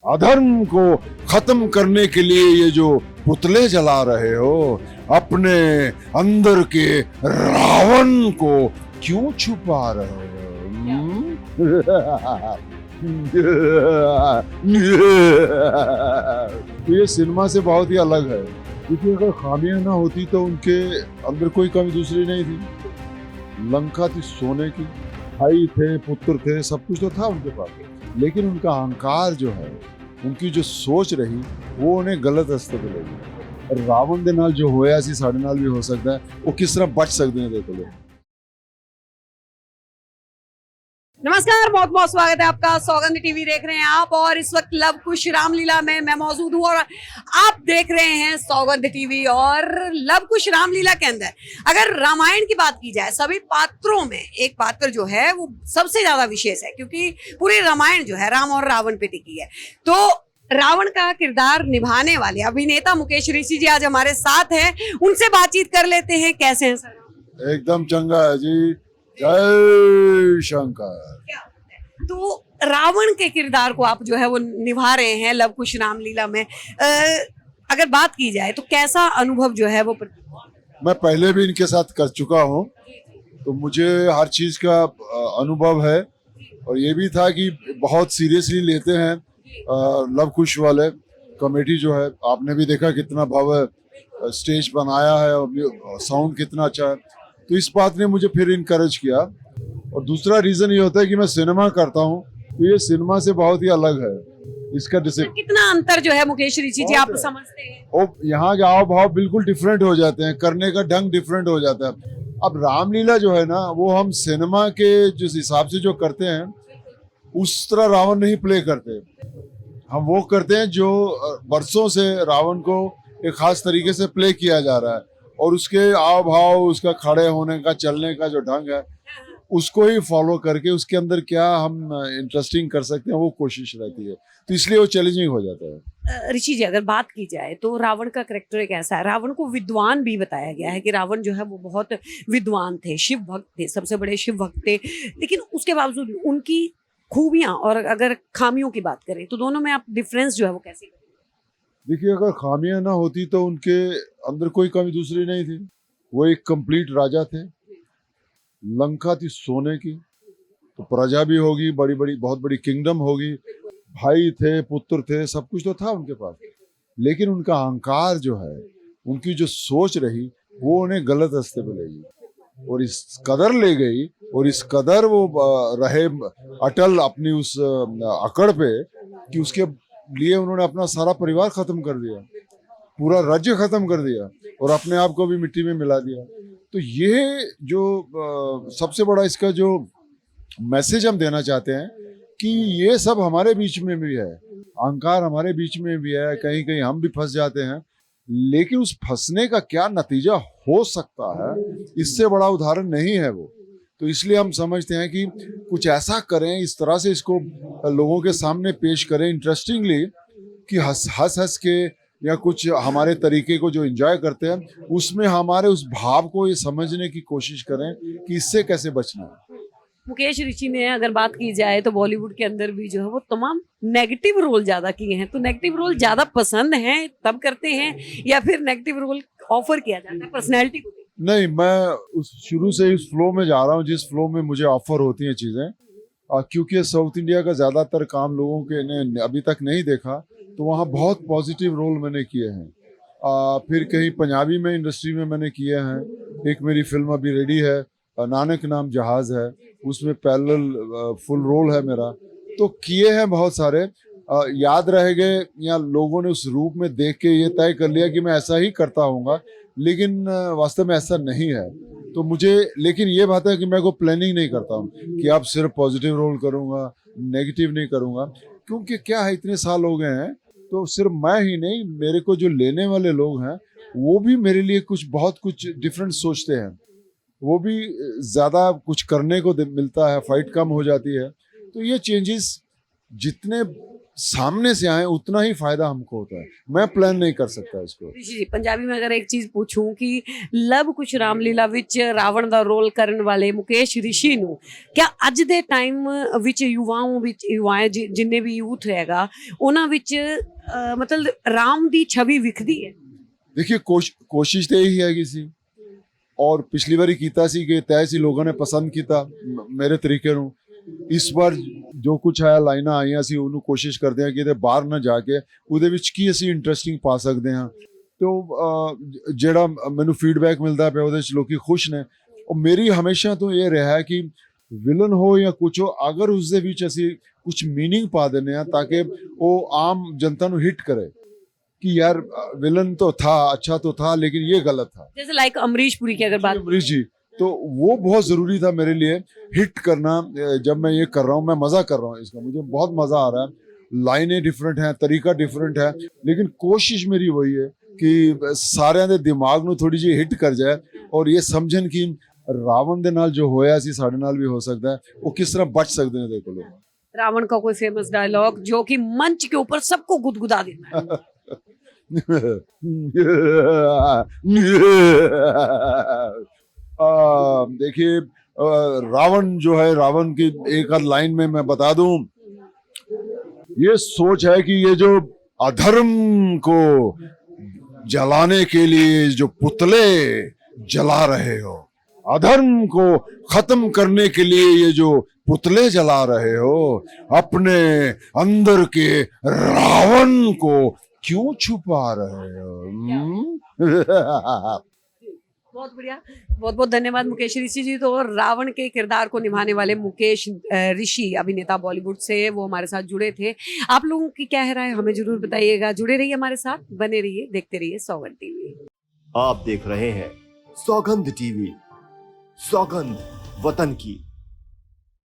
अधर्म को खत्म करने के लिए ये जो पुतले जला रहे हो, अपने अंदर के रावण को क्यों छुपा रहे हो? तो ये सिनेमा से बहुत ही अलग है, क्योंकि अगर खामियां ना होती तो उनके अंदर कोई कमी दूसरी नहीं थी। लंका थी सोने की, भाई थे, पुत्र थे, सब कुछ तो था उनके पास, लेकिन उनका अहंकार जो है, उनकी जो सोच रही, वो उन्हें गलत रास्ते पे ले गई। रावण दे नाल जो होया सी साढ़े नाल भी हो सकता है, वो किस तरह बच सकते हैं देखो लोग। नमस्कार, बहुत बहुत स्वागत है आपका। सौगंध टीवी देख रहे हैं आप, और इस वक्त लव कुश रामलीला में मैं मौजूद हूँ और आप देख रहे हैं सौगंध टीवी। और लव कुश रामलीला के अंदर अगर रामायण की बात की जाए, सभी पात्रों में एक पात्र जो है वो सबसे ज्यादा विशेष है, क्योंकि पूरी रामायण जो है राम और रावण पे टिकी है। तो रावण का किरदार निभाने वाले अभिनेता मुकेश ऋषि जी आज हमारे साथ हैं, उनसे बातचीत कर लेते हैं। कैसे हैं सर? एकदम चंगा है जी, जय शंकर। तो रावण के किरदार को आप जो है वो निभा रहे हैं लव कुश रामलीला में। अगर बात की जाए तो कैसा अनुभव जो है वो मैं पहले भी इनके साथ कर चुका हूँ, तो मुझे हर चीज का अनुभव है। और ये भी था कि बहुत सीरियसली लेते हैं लव कुश वाले कमेटी जो है। आपने भी देखा कितना भव्य स्टेज बनाया है और साउंड कितना अच्छा है, तो इस बात ने मुझे फिर इनकरेज किया। और दूसरा रीजन ये होता है कि मैं सिनेमा करता हूँ, तो ये सिनेमा से बहुत ही अलग है। इसका कितना अंतर जो है मुकेश ऋषि जी आप समझते हैं? और यहाँ के हाव भाव बिल्कुल डिफरेंट हो जाते हैं, करने का ढंग डिफरेंट हो जाता है। अब रामलीला जो है ना, वो हम सिनेमा के जिस हिसाब से जो करते हैं उस तरह रावण नहीं प्ले करते। हम वो करते हैं जो वर्षों से रावण को एक खास तरीके से प्ले किया जा रहा है, और उसके आव भाव, उसका खड़े होने का, चलने का जो ढंग है, उसको ही फॉलो करके उसके अंदर क्या हम इंटरेस्टिंग कर सकते हैं, वो कोशिश रहती है। तो इसलिए वो चैलेंजिंग हो जाता है। ऋषि जी, अगर बात की जाए तो रावण का कैरेक्टर एक ऐसा है, रावण को विद्वान भी बताया गया है कि रावण जो है वो बहुत विद्वान थे, शिव भक्त थे, सबसे बड़े शिव भक्त थे। लेकिन उसके बावजूद उनकी खूबियां और अगर खामियों की बात करें तो दोनों में आप डिफरेंस जो है वो कैसे? देखिए, अगर खामियां ना होती तो उनके अंदर कोई कमी दूसरी नहीं थी। वो एक कंप्लीट राजा थे। लंका थी सोने की, तो प्रजा भी होगी, बड़ी बड़ी बहुत बड़ी किंगडम होगी, भाई थे, पुत्र थे, सब कुछ तो था उनके पास, लेकिन उनका अहंकार जो है, उनकी जो सोच रही, वो उन्हें गलत रास्ते पे ले गई। और इस कदर ले गई, और इस कदर वो रहे अटल अपनी उस अकड़ पे, कि उसके लिए उन्होंने अपना सारा परिवार खत्म कर दिया, पूरा राज्य खत्म कर दिया, और अपने आप को भी मिट्टी में मिला दिया। तो ये जो सबसे बड़ा इसका जो मैसेज हम देना चाहते हैं कि ये सब हमारे बीच में भी है, अहंकार हमारे बीच में भी है, कहीं कहीं हम भी फंस जाते हैं, लेकिन उस फंसने का क्या नतीजा हो सकता है, इससे बड़ा उदाहरण नहीं है वो। तो इसलिए हम समझते हैं कि कुछ ऐसा करें, इस तरह से इसको लोगों के सामने पेश करें इंटरेस्टिंगली, कि हंस हंस के, या कुछ हमारे तरीके को जो एंजॉय करते हैं, उसमें हमारे उस भाव को ये समझने की कोशिश करें कि इससे कैसे बचना है। मुकेश ऋषि ने अगर बात की जाए तो बॉलीवुड के अंदर भी जो है वो तमाम नेगेटिव रोल ज्यादा किए हैं। तो नेगेटिव रोल ज्यादा पसंद हैं तब करते हैं, या फिर नेगेटिव रोल ऑफर किया जाता है पर्सनैलिटी को? नहीं, मैं उस शुरू से इस फ्लो में जा रहा हूँ जिस फ्लो में मुझे ऑफर होती हैं चीज़ें। क्योंकि साउथ इंडिया का ज़्यादातर काम लोगों के ने अभी तक नहीं देखा, तो वहाँ बहुत पॉजिटिव रोल मैंने किए हैं। फिर कहीं पंजाबी में इंडस्ट्री में मैंने किए हैं। एक मेरी फिल्म अभी रेडी है, नानक नाम जहाज़ है, उसमें पैरेलल फुल रोल है मेरा। तो किए हैं बहुत सारे, याद रह गए, या लोगों ने उस रूप में देख के ये तय कर लिया कि मैं ऐसा ही करता हूँगा, लेकिन वास्तव में ऐसा नहीं है। तो मुझे, लेकिन ये बात है कि मैं को प्लानिंग नहीं करता हूँ कि अब सिर्फ पॉजिटिव रोल करूँगा, नेगेटिव नहीं करूँगा। क्योंकि क्या है, इतने साल हो गए हैं, तो सिर्फ मैं ही नहीं, मेरे को जो लेने वाले लोग हैं वो भी मेरे लिए बहुत कुछ डिफरेंट सोचते हैं। वो भी ज़्यादा कुछ करने को मिलता है, फाइट कम हो जाती है। तो ये चेंजेस जितने सामने से आए उतना ही फायदा हमको होता है। मैं प्लान नहीं कर सकता इसको। ऋषि जी पंजाबी में अगर एक चीज पूछूं कि लव कुछ रामलीला ਵਿੱਚ ਰਾਵਣ ਦਾ ਰੋਲ ਕਰਨ ਵਾਲੇ ਮੁਕੇਸ਼ ਰਿਸ਼ੀ ਨੂੰ ਕਿਆ ਅੱਜ ਦੇ ਟਾਈਮ ਵਿੱਚ ਯੁਵਾਵਾਂ ਜਿੰਨੇ ਵੀ ਯੂਥ ਹੈਗਾ ਉਹਨਾਂ ਵਿੱਚ मतलब राम ਦੀ ਛਵੀ ਵਿਖਦੀ ਹੈ? देखिए कोशिश तो यही है सी और पिछली बारी कीता सी कि तय सी लोगों ने पसंद किया मेरे तरीके ਨੂੰ। इस बार जो कुछ आया लाइना आईਆਂ ਸੀ ਉਹਨੂੰ ਕੋਸ਼ਿਸ਼ ਕਰਦੇ ਹਾਂ ਕਿ ਇਹਦੇ ਬਾਹਰ ਨਾ ਜਾ ਕੇ ਉਹਦੇ ਵਿੱਚ ਕੀ ਅਸੀਂ ਇੰਟਰਸਟਿੰਗ ਪਾ ਸਕਦੇ ਹਾਂ। तो ਜਿਹੜਾ ਮੈਨੂੰ ਫੀਡਬੈਕ ਮਿਲਦਾ ਪਿਆ ਉਹਦੇ ਵਿੱਚ ਲੋਕੀ ਖੁਸ਼ ਨੇ। ਉਹ ਮੇਰੀ ਹਮੇਸ਼ਾ ਤੋਂ ਇਹ ਰਿਹਾ ਹੈ ਕਿ ਵਿਲਨ ਹੋ ਜਾਂ ਕੁਝ ਹੋ ਅਗਰ ਉਸ ਦੇ ਵਿੱਚ ਅਸੀਂ ਕੁਝ ਮੀਨਿੰਗ ਪਾ ਦਿੰਦੇ ਹਾਂ ਤਾਂ ਕਿ ਉਹ ਆਮ ਜਨਤਾ ਨੂੰ ਹਿੱਟ करे कि यार विलन तो था अच्छा तो था लेकिन ये गलत था। जैसे लाइक अमरीश पुरी की अगर बात अमरीश जी तो वो बहुत जरूरी था मेरे लिए हिट करना। जब मैं ये कर रहा हूँ मैं मजा कर रहा हूँ इसका, मुझे बहुत मजा आ रहा है। लाइनें डिफरेंट हैं, तरीका डिफरेंट है, लेकिन कोशिश मेरी वही है कि सारे दे दिमाग ਨੂੰ थोड़ी जी हिट कर जाए और ये समझन कि रावण दे नाल जो होया सी साडे नाल भी हो सकता है, वो किस तरह बच सकते हैं। देखो लोग रावण का कोई फेमस डायलॉग जो कि मंच के ऊपर सबको गुदगुदा देता है। देखिए रावण जो है, रावण की एक आध लाइन में मैं बता दूं, ये सोच है कि ये जो अधर्म को जलाने के लिए जो पुतले जला रहे हो, अधर्म को खत्म करने के लिए ये जो पुतले जला रहे हो, अपने अंदर के रावण को क्यों छुपा रहे हो? बहुत बढ़िया, बहुत बहुत धन्यवाद मुकेश ऋषि जी। तो रावण के किरदार को निभाने वाले मुकेश ऋषि अभिनेता बॉलीवुड से वो हमारे साथ जुड़े थे। आप लोगों की क्या है राय हमें जरूर बताइएगा। जुड़े रहिए हमारे साथ, बने रहिए, देखते रहिए सौगंध टीवी। आप देख रहे हैं सौगंध टीवी, सौगंध वतन की।